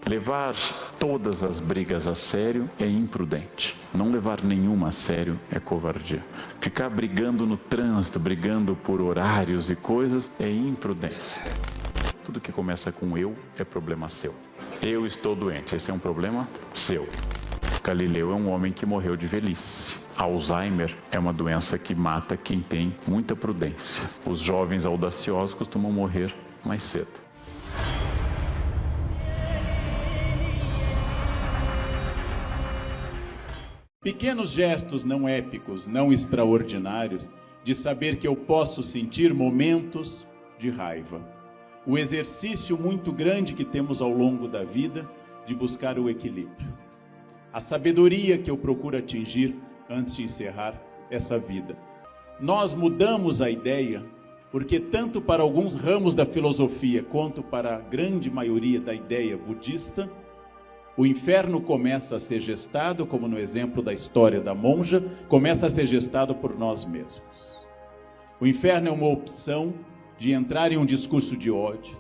Levar todas as brigas a sério é imprudente. Não levar nenhuma a sério é covardia. Ficar brigando no trânsito, brigando por horários e coisas é imprudência. Tudo que começa com eu é problema seu. Eu estou doente, esse é um problema seu. Galileu é um homem que morreu de velhice. Alzheimer é uma doença que mata quem tem muita prudência. Os jovens audaciosos costumam morrer mais cedo. Pequenos gestos não épicos, não extraordinários, de saber que eu posso sentir momentos de raiva. O exercício muito grande que temos ao longo da vida de buscar o equilíbrio. A sabedoria que eu procuro atingir antes de encerrar essa vida. Nós mudamos a ideia porque tanto para alguns ramos da filosofia quanto para a grande maioria da ideia budista, o inferno começa a ser gestado, como no exemplo da história da monja, começa a ser gestado por nós mesmos. O inferno é uma opção de entrar em um discurso de ódio.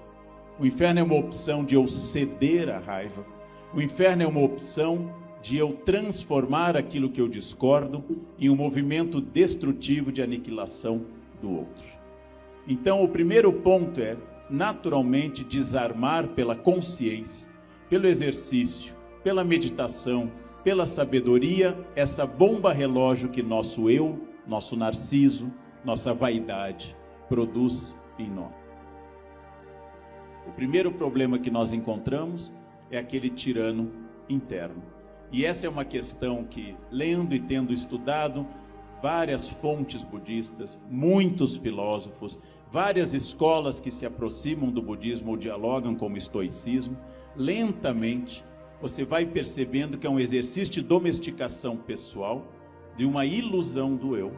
O inferno é uma opção de eu ceder à raiva. O inferno é uma opção de eu transformar aquilo que eu discordo em um movimento destrutivo de aniquilação do outro. Então, o primeiro ponto é, naturalmente, desarmar pela consciência, pelo exercício, pela meditação, pela sabedoria, essa bomba relógio que nosso eu, nosso narciso, nossa vaidade produz em nós. O primeiro problema que nós encontramos é aquele tirano interno. E essa é uma questão que, lendo e tendo estudado várias fontes budistas, muitos filósofos, várias escolas que se aproximam do budismo ou dialogam com o estoicismo, lentamente você vai percebendo que é um exercício de domesticação pessoal, de uma ilusão do eu,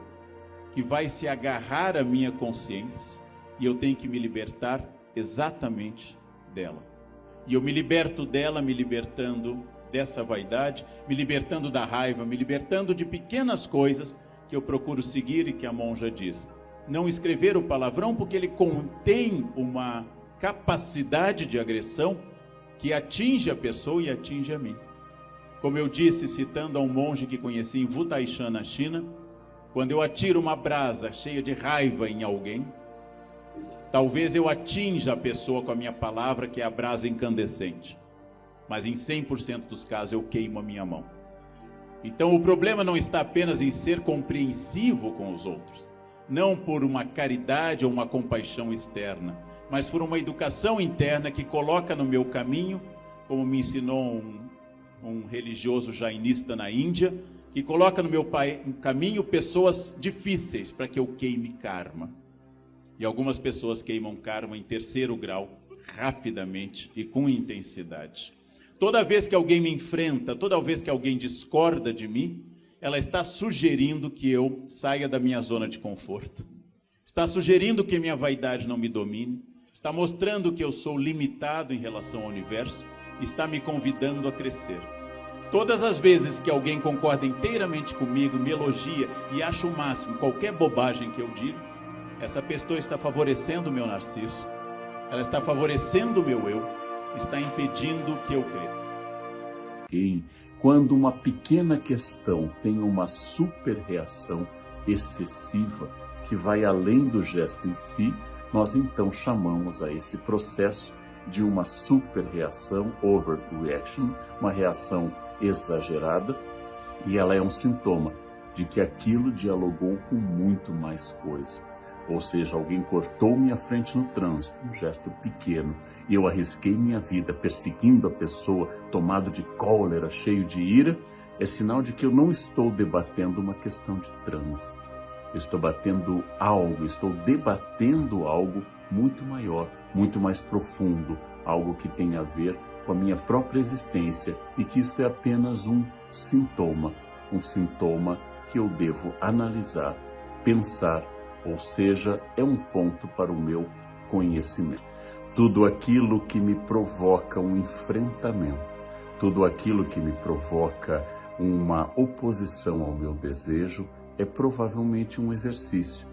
que vai se agarrar à minha consciência e eu tenho que me libertar exatamente dela. E eu me liberto dela, me libertando dessa vaidade, me libertando da raiva, me libertando de pequenas coisas que eu procuro seguir e que a monja diz. Não escrever o palavrão porque ele contém uma capacidade de agressão que atinge a pessoa e atinge a mim. Como eu disse, citando a um monge que conheci em Wutaishan, na China, quando eu atiro uma brasa cheia de raiva em alguém, talvez eu atinja a pessoa com a minha palavra, que é a brasa incandescente. Mas em 100% dos casos eu queimo a minha mão. Então o problema não está apenas em ser compreensivo com os outros, não por uma caridade ou uma compaixão externa, mas por uma educação interna que coloca no meu caminho, como me ensinou um religioso jainista na Índia, que coloca no meu caminho pessoas difíceis para que eu queime karma. E algumas pessoas queimam karma em 3º grau, rapidamente e com intensidade. Toda vez que alguém me enfrenta, toda vez que alguém discorda de mim, ela está sugerindo que eu saia da minha zona de conforto. Está sugerindo que minha vaidade não me domine. Está mostrando que eu sou limitado em relação ao universo. Está me convidando a crescer. Todas as vezes que alguém concorda inteiramente comigo, me elogia e acha o máximo qualquer bobagem que eu digo, essa pessoa está favorecendo o meu narciso, ela está favorecendo o meu eu, está impedindo que eu cresça. Quando uma pequena questão tem uma super-reação excessiva, que vai além do gesto em si, nós então chamamos a esse processo de uma super-reação, overreaction, uma reação exagerada, e ela é um sintoma de que aquilo dialogou com muito mais coisa. Ou seja, alguém cortou minha frente no trânsito, um gesto pequeno, e eu arrisquei minha vida perseguindo a pessoa, tomado de cólera, cheio de ira, é sinal de que eu não estou debatendo uma questão de trânsito. Eu estou debatendo algo muito maior, muito mais profundo, algo que tem a ver com a minha própria existência e que isto é apenas um sintoma que eu devo analisar, pensar, ou seja, é um ponto para o meu conhecimento. Tudo aquilo que me provoca um enfrentamento, tudo aquilo que me provoca uma oposição ao meu desejo, é provavelmente um exercício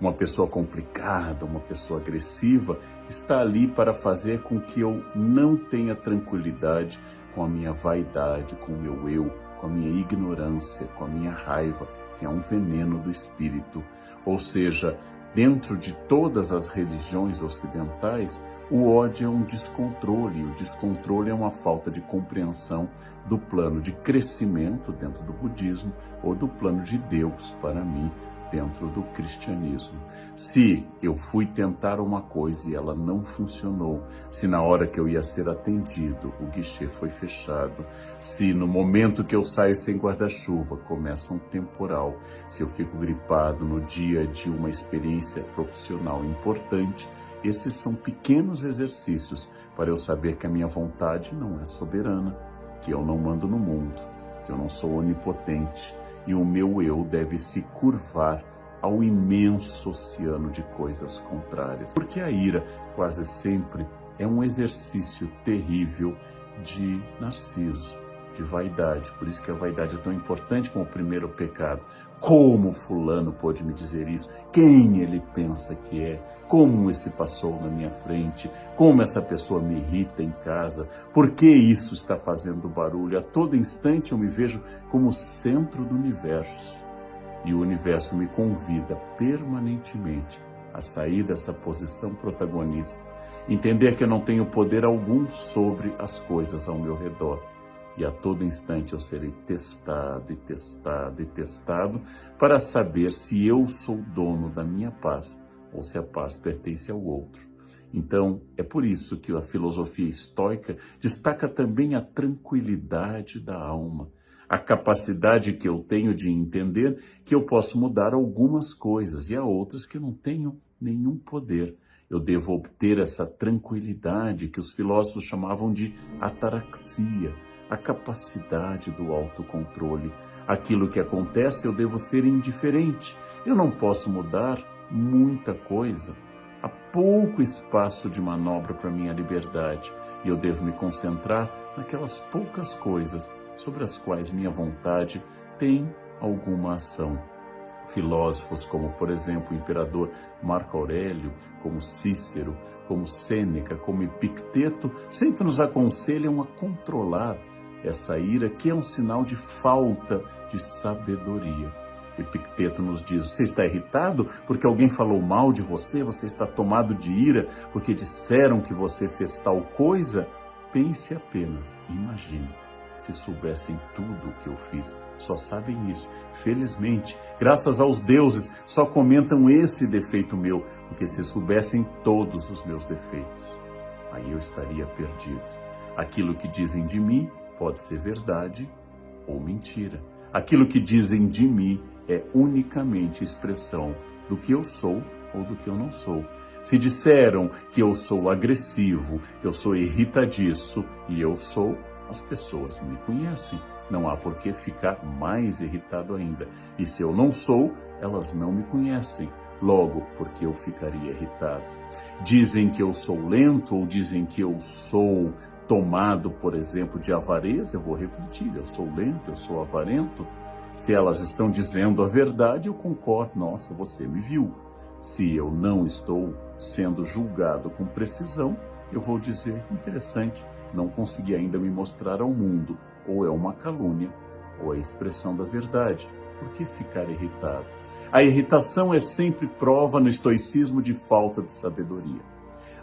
uma pessoa complicada, uma pessoa agressiva, está ali para fazer com que eu não tenha tranquilidade com a minha vaidade, com o meu eu, com a minha ignorância, com a minha raiva, que é um veneno do espírito. Ou seja, dentro de todas as religiões ocidentais, o ódio é um descontrole, o descontrole é uma falta de compreensão do plano de crescimento dentro do budismo ou do plano de Deus para mim dentro do cristianismo. Se eu fui tentar uma coisa e ela não funcionou, se na hora que eu ia ser atendido o guichê foi fechado, se no momento que eu saio sem guarda-chuva começa um temporal, se eu fico gripado no dia de uma experiência profissional importante, esses são pequenos exercícios para eu saber que a minha vontade não é soberana, que eu não mando no mundo, que eu não sou onipotente e o meu eu deve se curvar ao imenso oceano de coisas contrárias. Porque a ira quase sempre é um exercício terrível de narciso, de vaidade. Por isso que a vaidade é tão importante como o primeiro pecado. Como fulano pôde me dizer isso? Quem ele pensa que é? Como esse passou na minha frente? Como essa pessoa me irrita em casa? Por que isso está fazendo barulho? A todo instante eu me vejo como centro do universo. E o universo me convida permanentemente a sair dessa posição protagonista, entender que eu não tenho poder algum sobre as coisas ao meu redor. E a todo instante eu serei testado e testado e testado para saber se eu sou dono da minha paz ou se a paz pertence ao outro. Então, é por isso que a filosofia estoica destaca também a tranquilidade da alma, a capacidade que eu tenho de entender que eu posso mudar algumas coisas e há outras que eu não tenho nenhum poder. Eu devo obter essa tranquilidade que os filósofos chamavam de ataraxia, a capacidade do autocontrole. Aquilo que acontece, eu devo ser indiferente. Eu não posso mudar muita coisa. Há pouco espaço de manobra para minha liberdade e eu devo me concentrar naquelas poucas coisas sobre as quais minha vontade tem alguma ação. Filósofos como, por exemplo, o imperador Marco Aurélio, como Cícero, como Sêneca, como Epicteto, sempre nos aconselham a controlar essa ira, que é um sinal de falta de sabedoria. Epicteto nos diz: você está irritado porque alguém falou mal de você? Você está tomado de ira porque disseram que você fez tal coisa? Pense apenas, imagine, se soubessem tudo o que eu fiz. Só sabem isso. Felizmente, graças aos deuses, só comentam esse defeito meu, porque se soubessem todos os meus defeitos, aí eu estaria perdido. Aquilo que dizem de mim pode ser verdade ou mentira. Aquilo que dizem de mim é unicamente expressão do que eu sou ou do que eu não sou. Se disseram que eu sou agressivo, que eu sou irritadiço, e eu sou, as pessoas me conhecem. Não há por que ficar mais irritado ainda. E se eu não sou, elas não me conhecem. Logo, porque eu ficaria irritado. Dizem que eu sou lento ou dizem que eu sou tomado, por exemplo, de avareza, eu vou refletir, eu sou lento, eu sou avarento. Se elas estão dizendo a verdade, eu concordo, nossa, você me viu. Se eu não estou sendo julgado com precisão, eu vou dizer, interessante, não consegui ainda me mostrar ao mundo, ou é uma calúnia, ou é a expressão da verdade. Por que ficar irritado? A irritação é sempre prova no estoicismo de falta de sabedoria.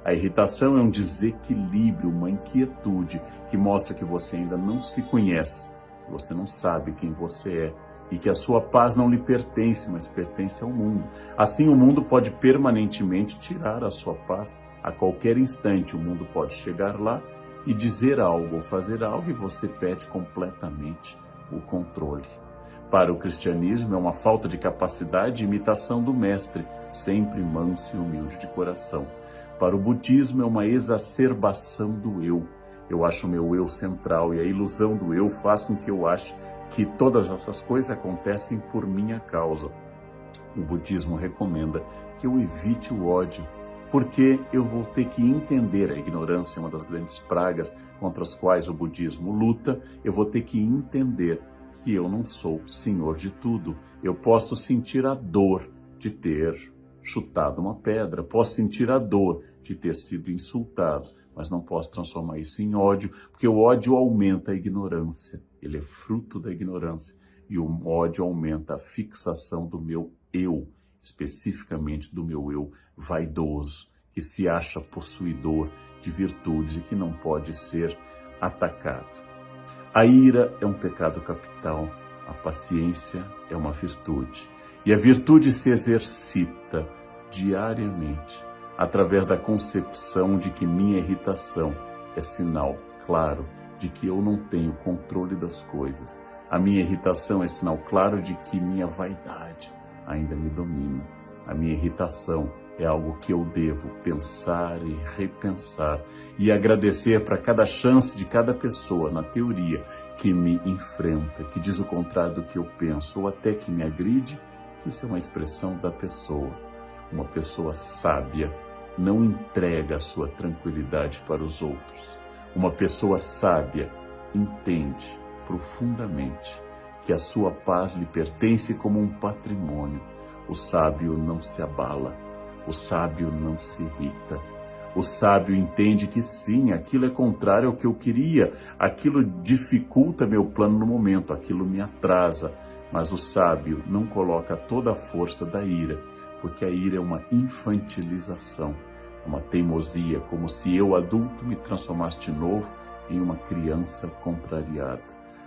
A irritação é um desequilíbrio, uma inquietude que mostra que você ainda não se conhece, que você não sabe quem você é e que a sua paz não lhe pertence, mas pertence ao mundo. Assim, o mundo pode permanentemente tirar a sua paz. A qualquer instante, o mundo pode chegar lá e dizer algo ou fazer algo e você perde completamente o controle. Para o cristianismo, é uma falta de capacidade e imitação do mestre, sempre manso e humilde de coração. Para o budismo, é uma exacerbação do eu. Eu acho o meu eu central e a ilusão do eu faz com que eu ache que todas essas coisas acontecem por minha causa. O budismo recomenda que eu evite o ódio, porque eu vou ter que entender, a ignorância é uma das grandes pragas contra as quais o budismo luta, eu vou ter que entender que eu não sou senhor de tudo. Eu posso sentir a dor de ter chutado uma pedra, posso sentir a dor de ter sido insultado, mas não posso transformar isso em ódio, porque o ódio aumenta a ignorância, ele é fruto da ignorância, e o ódio aumenta a fixação do meu eu, especificamente do meu eu vaidoso, que se acha possuidor de virtudes e que não pode ser atacado. A ira é um pecado capital, a paciência é uma virtude. E a virtude se exercita diariamente através da concepção de que minha irritação é sinal claro de que eu não tenho controle das coisas. A minha irritação é sinal claro de que minha vaidade ainda me domina. A minha irritação é algo que eu devo pensar e repensar e agradecer para cada chance de cada pessoa, na teoria, que me enfrenta, que diz o contrário do que eu penso ou até que me agride. Isso é uma expressão da pessoa. Uma pessoa sábia não entrega a sua tranquilidade para os outros. Uma pessoa sábia entende profundamente que a sua paz lhe pertence como um patrimônio. O sábio não se abala, o sábio não se irrita. O sábio entende que sim, aquilo é contrário ao que eu queria, aquilo dificulta meu plano no momento, aquilo me atrasa. Mas o sábio não coloca toda a força da ira, porque a ira é uma infantilização, uma teimosia, como se eu, adulto, me transformasse de novo em uma criança contrariada.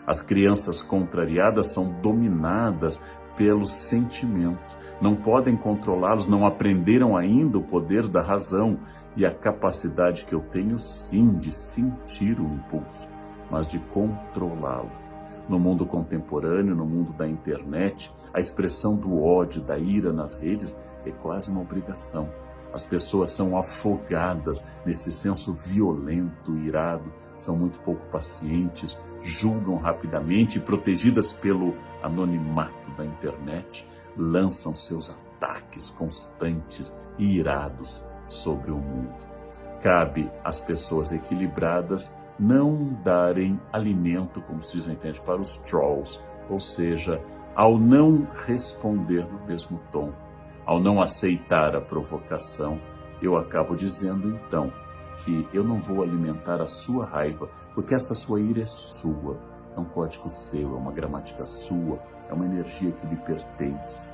As crianças contrariadas são dominadas pelo sentimento, não podem controlá-los, não aprenderam ainda o poder da razão e a capacidade que eu tenho, sim, de sentir o impulso, mas de controlá-lo. No mundo contemporâneo, no mundo da internet, a expressão do ódio, da ira nas redes é quase uma obrigação. As pessoas são afogadas nesse senso violento, irado, são muito pouco pacientes, julgam rapidamente e, protegidas pelo anonimato da internet, lançam seus ataques constantes e irados sobre o mundo. Cabe às pessoas equilibradas não darem alimento, como se diz na internet, para os trolls, ou seja, ao não responder no mesmo tom, ao não aceitar a provocação, eu acabo dizendo então que eu não vou alimentar a sua raiva, porque esta sua ira é sua, é um código seu, é uma gramática sua, é uma energia que lhe pertence.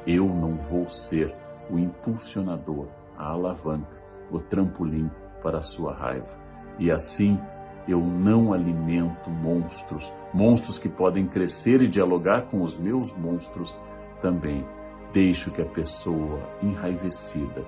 Eu não vou ser o impulsionador, a alavanca, o trampolim para a sua raiva. E assim, eu não alimento monstros, monstros que podem crescer e dialogar com os meus monstros também. Deixo que a pessoa enraivecida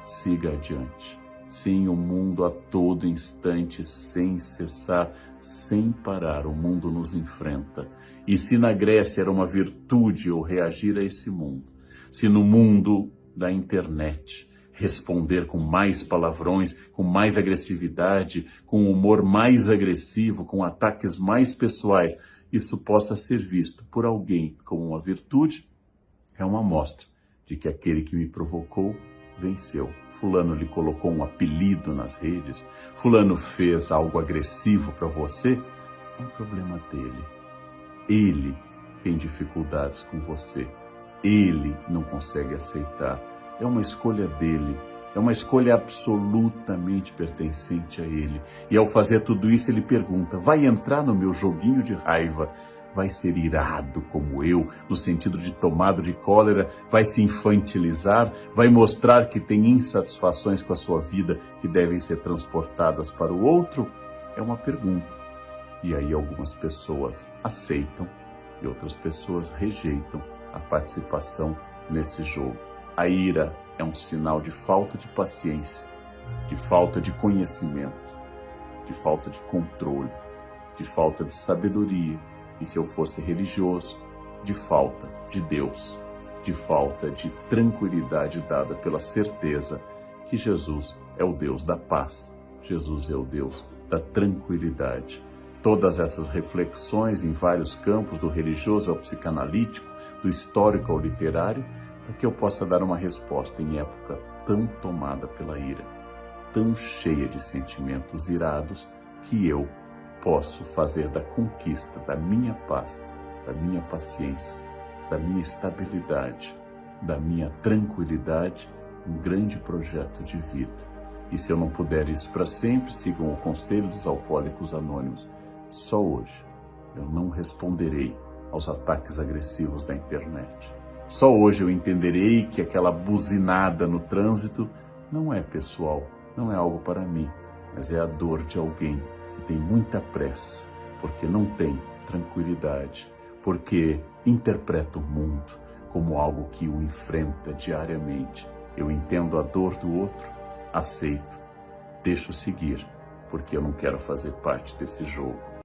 siga adiante. Sim, o mundo a todo instante, sem cessar, sem parar, o mundo nos enfrenta. E se na Grécia era uma virtude eu reagir a esse mundo, se no mundo da internet responder com mais palavrões, com mais agressividade, com um humor mais agressivo, com ataques mais pessoais, isso possa ser visto por alguém como uma virtude, é uma amostra de que aquele que me provocou venceu. Fulano lhe colocou um apelido nas redes, fulano fez algo agressivo para você, é um problema dele. Ele tem dificuldades com você, ele não consegue aceitar. É uma escolha dele, é uma escolha absolutamente pertencente a ele. E ao fazer tudo isso, ele pergunta, vai entrar no meu joguinho de raiva? Vai ser irado como eu, no sentido de tomado de cólera? Vai se infantilizar? Vai mostrar que tem insatisfações com a sua vida que devem ser transportadas para o outro? É uma pergunta. E aí algumas pessoas aceitam e outras pessoas rejeitam a participação nesse jogo. A ira é um sinal de falta de paciência, de falta de conhecimento, de falta de controle, de falta de sabedoria. E se eu fosse religioso, de falta de Deus, de falta de tranquilidade dada pela certeza que Jesus é o Deus da paz, Jesus é o Deus da tranquilidade. Todas essas reflexões em vários campos, do religioso ao psicanalítico, do histórico ao literário, para que eu possa dar uma resposta em época tão tomada pela ira, tão cheia de sentimentos irados, que eu posso fazer da conquista da minha paz, da minha paciência, da minha estabilidade, da minha tranquilidade um grande projeto de vida. E se eu não puder isso para sempre, sigam o conselho dos Alcoólicos Anônimos. Só hoje eu não responderei aos ataques agressivos da internet. Só hoje eu entenderei que aquela buzinada no trânsito não é pessoal, não é algo para mim, mas é a dor de alguém que tem muita pressa, porque não tem tranquilidade, porque interpreta o mundo como algo que o enfrenta diariamente. Eu entendo a dor do outro, aceito, deixo seguir, porque eu não quero fazer parte desse jogo.